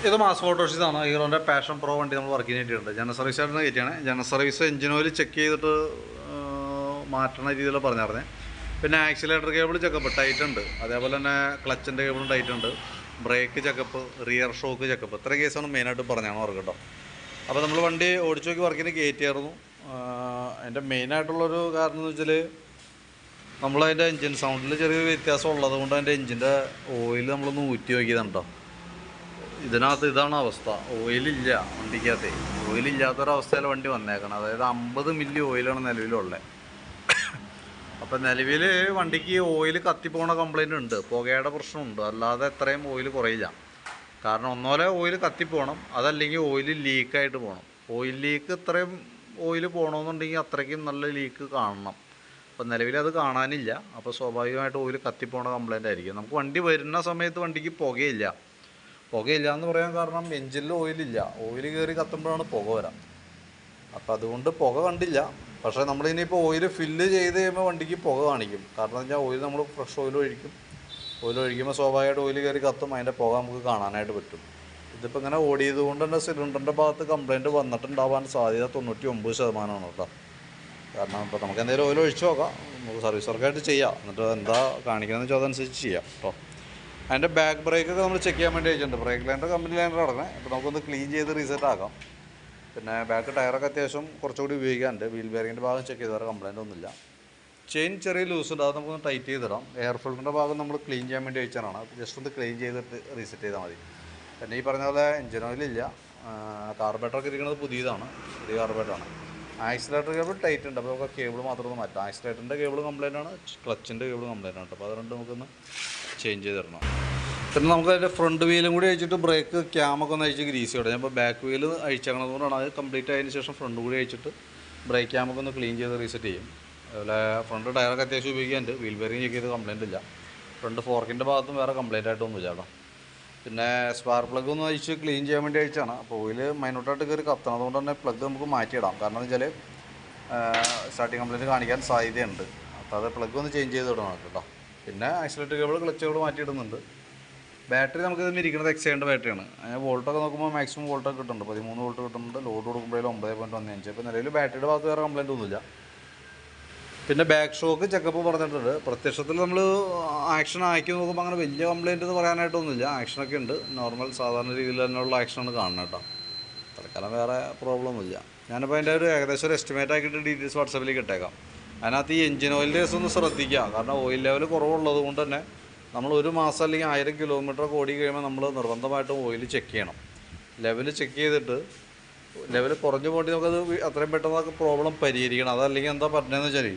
ഇത് മാസ് മോട്ടോഴ്സിന്നാണ് ഹീറോൻ്റെ പാഷൻ പ്രോ വണ്ടി നമ്മൾ വർക്ക് ചെയ്തിട്ടുണ്ട്. ജനറൽ സർവീസ് ആയിട്ട് കയറ്റിയാണ്. General service engine oil check ചെയ്തിട്ട് മാറ്റണ രീതിയിൽ പറഞ്ഞായിരുന്നേ. പിന്നെ ആക്സിലേറ്റർ കേബിൾ ചെക്കപ്പ് ടൈറ്റ് ഉണ്ട്, അതേപോലെ തന്നെ ക്ലച്ചിൻ്റെ കേബിളും ടൈറ്റ് ഉണ്ട്, break checkup, rear shock checkup, ഇത്ര കേസാണ് മെയിനായിട്ട് പറഞ്ഞാണ് വർക്ക് കേട്ടോ. അപ്പോൾ നമ്മൾ വണ്ടി ഓടിച്ചു നോക്കി വർക്കിന് കയറ്റിയായിരുന്നു. അതിൻ്റെ മെയിനായിട്ടുള്ളൊരു കാരണം എന്ന് വെച്ചാൽ നമ്മളതിൻ്റെ എൻജിൻ സൗണ്ടിൽ ചെറിയൊരു വ്യത്യാസം ഉള്ളത് കൊണ്ട് അതിൻ്റെ എൻജിൻ്റെ ഓയിൽ നമ്മളൊന്ന് ഊറ്റി നോക്കിയതാണ് കേട്ടോ. ഇതിനകത്ത് ഇതാണ് അവസ്ഥ, ഓയിലില്ല വണ്ടിക്കകത്ത്. ഓയിലില്ലാത്തൊരവസ്ഥയിൽ വണ്ടി വന്നേക്കണം. അതായത് 50 മില്ലി ഓയിലാണ് നിലവിലുള്ളത്. അപ്പം നിലവിൽ വണ്ടിക്ക് ഓയിൽ കത്തിപ്പോണ കംപ്ലയിൻ്റ് ഉണ്ട്, പുകയുടെ പ്രശ്നമുണ്ട്. അല്ലാതെ എത്രയും ഓയിൽ കുറയില്ല. കാരണം ഒന്നോലെ ഓയിൽ കത്തിപ്പോണം, അതല്ലെങ്കിൽ ഓയിൽ ലീക്കായിട്ട് പോകണം. ഓയിൽ ലീക്ക് ഇത്രയും ഓയിൽ പോകണമെന്നുണ്ടെങ്കിൽ അത്രയ്ക്കും നല്ല ലീക്ക് കാണണം. അപ്പം നിലവിൽ അത് കാണാനില്ല. അപ്പോൾ സ്വാഭാവികമായിട്ട് ഓയിൽ കത്തിപ്പോണ കംപ്ലയിൻ്റ് ആയിരിക്കും. നമുക്ക് വണ്ടി വരുന്ന സമയത്ത് വണ്ടിക്ക് പുകയില്ല എന്ന് പറയാൻ കാരണം എഞ്ചിനിൽ ഓയിലില്ല. ഓയിൽ കയറി കത്തുമ്പോഴാണ് പുക വരാം. അപ്പോൾ അതുകൊണ്ട് പുക കണ്ടില്ല. പക്ഷേ നമ്മളിനിയിപ്പോൾ ഓയിൽ ഫില്ല് ചെയ്ത് കഴിയുമ്പോൾ വണ്ടിക്ക് പുക കാണിക്കും. കാരണം എന്ന് വെച്ചാൽ ഓയിൽ നമ്മൾ ഫ്രഷ് ഓയിൽ ഒഴിക്കുമ്പോൾ സ്വാഭാവികമായിട്ട് ഓയിൽ കയറി കത്തും, അതിൻ്റെ പുക നമുക്ക് കാണാനായിട്ട് പറ്റും. ഇതിപ്പോൾ ഇങ്ങനെ ഓടിയത് കൊണ്ട് തന്നെ സിലിണ്ടറിൻ്റെ ഭാഗത്ത് കംപ്ലയിൻറ്റ് വന്നിട്ടുണ്ടാവാൻ സാധ്യത 99% കേട്ടോ. കാരണം ഇപ്പോൾ നമുക്ക് എന്തെങ്കിലും ഓയിൽ ഒഴിച്ച് നോക്കാം, നമുക്ക് സർവീസ് വർക്കായിട്ട് ചെയ്യാം. എന്നിട്ട് എന്താ കാണിക്കുന്നതെന്ന് വെച്ചാൽ അതനുസരിച്ച് ചെയ്യാം കേട്ടോ. അതിൻ്റെ ബാക്ക് ബ്രേക്കൊക്കെ നമ്മൾ ചെക്ക് ചെയ്യാൻ വേണ്ടി വെച്ചിട്ടുണ്ട്. ബ്രേക്ക് ലൈനർ കമ്പനി ലൈനർ അടങ്ങണേ. അപ്പോൾ നമുക്കൊന്ന് ക്ലീൻ ചെയ്ത് റീസെറ്റ് ആക്കാം. പിന്നെ ബാക്ക് ടയറൊക്കെ അത്യാവശ്യം കുറച്ചുകൂടി ഉപയോഗിക്കാനുണ്ട്. വീൽ ബെയറിങ്ങിൻ്റെ ഭാഗം ചെക്ക് ചെയ്ത് വേറെ കംപ്ലയിൻ്റ് ഒന്നുമില്ല. ചെയിൻ ചെറിയ ലൂസ് ഉണ്ട്, അത് നമുക്കൊന്ന് ടൈറ്റ് ചെയ്തിടാം. എയർ ഫിൽറ്ററിൻ്റെ ഭാഗം നമ്മൾ ക്ലീൻ ചെയ്യാൻ വേണ്ടി വെച്ചാണ്. ജസ്റ്റ് ഒന്ന് ക്ലീൻ ചെയ്തിട്ട് റീസെറ്റ് ചെയ്താൽ മതി. പിന്നെ ഈ പറഞ്ഞ പോലെ എഞ്ചിൻ ഓയിലില്ല. കാർബറേറ്ററൊക്കെ ഇരിക്കുന്നത് പുതിയ കാർബറേറ്ററാണ്. ആക്സിലേറ്റർ കേബിൾ ടൈറ്റ് ഉണ്ട്. അപ്പോൾ നമുക്ക് കേബിൾ മാത്രം ഒന്ന് മാറ്റാം. ആക്സിലേറ്ററിൻ്റെ കേബിൾ കംപ്ലയിൻ്റ് ആണ്, ക്ലച്ചിൻ്റെ കേബിൾ കംപ്ലയിൻ്റ് ആണ്. അപ്പോൾ അത് രണ്ടും നമുക്കൊന്ന് ചേഞ്ച് ചെയ്ത് തരണം. പിന്നെ നമുക്ക് അതിൻ്റെ ഫ്രണ്ട് വീലും കൂടി അഴിച്ചിട്ട് ബ്രേക്ക് ക്യാമൊക്കെ ഒന്ന് അഴിച്ച് ഗ്രീസ് ചെയ്യണം. ഞാൻ ഇപ്പോൾ ബാക്ക് വീൽ അഴിച്ചേക്കണതുകൊണ്ടാണ്. അത് കംപ്ലീറ്റ് ആയതിന് ശേഷം ഫ്രണ്ട് കൂടി അഴിച്ചിട്ട് ബ്രേക്ക് ക്യാമൊക്കെ ഒന്ന് ക്ലീൻ ചെയ്ത് റീസെറ്റ് ചെയ്യും. അതുപോലെ ഫ്രണ്ട് ടയറൊക്കെ അത്യാവശ്യം ഉപയോഗിക്കാനുണ്ട്. വീൽ ബെയറിങ് ചെക്ക് ചെയ്ത് കംപ്ലയിൻ്റ് ഇല്ല. ഫ്രണ്ട് ഫോർക്കിൻ്റെ ഭാഗത്തും വേറെ കംപ്ലയിൻ്റ് ആയിട്ടൊന്നുമില്ല കേട്ടോ. പിന്നെ സ്പാർക്ക് പ്ലഗ് ഒന്ന് അഴിച്ച് ക്ലീൻ ചെയ്യാൻ വേണ്ടി അഴിച്ചാണ്. അപ്പോൾ ഓയിൽ മൈനോട്ടായിട്ട് കയറി കത്തണം. അതുകൊണ്ട് തന്നെ പ്ലഗ് നമുക്ക് മാറ്റിയിടാം. കാരണം എന്ന് വെച്ചാൽ സ്റ്റാർട്ടിങ് കംപ്ലയിൻറ്റ് കാണിക്കാൻ സാധ്യതയുണ്ട്. അപ്പോൾ അത് പ്ലഗ് ഒന്ന് ചേഞ്ച് ചെയ്ത് ഇടണം കേട്ടോ. പിന്നെ ആക്സിലേറ്റർ കേബിൾ ക്ലച്ച് കേബിൾ മാറ്റിയിടുന്നുണ്ട്. ബാറ്ററി നമുക്ക് ഇതിന് ഇരിക്കുന്നത് എക്സൈൻ്റെ ബാറ്ററിയാണ്. അതിന് വോൾട്ടൊക്കെ നോക്കുമ്പോൾ മാക്സിമം വോൾട്ടൊക്കെ കിട്ടുന്നുണ്ട്. 13 വോൾട്ട് കിട്ടുന്നുണ്ട്. ലോഡ് കൊടുക്കുമ്പോഴേലും 9.15. ഇപ്പോൾ നിലവിൽ ബാറ്ററിയുടെ ഭാഗത്ത് വേറെ കംപ്ലയിൻ്റ് ഒന്നുമില്ല. പിന്നെ ബാക്ക് ഷോക്ക് ചെക്കപ്പ് പറഞ്ഞിട്ടുണ്ട്. പ്രത്യക്ഷത്തിൽ നമ്മൾ ആക്ഷൻ ആക്കി നോക്കുമ്പോൾ അങ്ങനെ വലിയ കംപ്ലയിൻ്റ് എന്ന് പറയാനായിട്ടൊന്നുമില്ല. ആക്ഷനൊക്കെ ഉണ്ട്, നോർമൽ സാധാരണ രീതിയിൽ തന്നെയുള്ള ആക്ഷനാണ് കാണുന്നത് കേട്ടോ. തൽക്കാലം വേറെ പ്രോബ്ലം ഒന്നുമില്ല. ഞാനിപ്പോൾ അതിൻ്റെ ഒരു ഏകദേശം ഒരു എസ്റ്റിമേറ്റ് ആക്കിയിട്ട് ഡീറ്റെയിൽസ് വാട്സാപ്പിലേക്ക് ഇട്ടേക്കാം. അതിനകത്ത് ഈ എഞ്ചിൻ ഓയിലിൻ്റെ കേസ് ഒന്ന് ശ്രദ്ധിക്കുക. കാരണം ഓയിൽ ലെവൽ കുറവുള്ളത് കൊണ്ട് തന്നെ നമ്മൾ ഒരു മാസം അല്ലെങ്കിൽ 1000 കിലോമീറ്ററൊക്കെ ഓടി കഴിയുമ്പോൾ നമ്മൾ നിർബന്ധമായിട്ടും ഓയിൽ ചെക്ക് ചെയ്യണം. ലെവൽ ചെക്ക് ചെയ്തിട്ട് ലെവൽ കുറഞ്ഞു പോയിട്ട് നമുക്കത് അത്രയും പെട്ടെന്ന് പ്രോബ്ലം പരിഹരിക്കണം. അതല്ലെങ്കിൽ എന്താ പറഞ്ഞതെന്ന് വെച്ചാൽ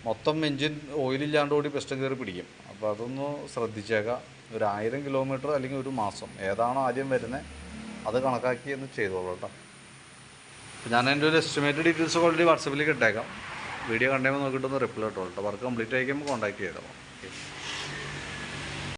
മൊത്തം എഞ്ചിൻ ഓയിലില്ലാണ്ട് ഓടി പെസ്റ്റം കയറി പിടിക്കും. അപ്പോൾ അതൊന്ന് ശ്രദ്ധിച്ചേക്കാം. ഒരു 1000 കിലോമീറ്റർ അല്ലെങ്കിൽ ഒരു മാസം ഏതാണോ ആദ്യം വരുന്നത് അത് കണക്കാക്കി ഒന്ന് ചെയ്തോളൂ കേട്ടോ. ഞാൻ എൻ്റെ ഒരു എസ്റ്റിമേറ്റ് ഡീറ്റെയിൽസ് ഓൾറെഡി വാട്സാപ്പിലേക്ക് ഇട്ടേക്കാം. വീഡിയോ കണ്ടുമ്പോൾ നോക്കിയിട്ടൊന്ന് റിപ്ലൈ ഇട്ടോളൂ കേട്ടോ. വർക്ക് കംപ്ലീറ്റ് ആയിരിക്കുമ്പോൾ കോൺടാക്ട് ചെയ്തോ.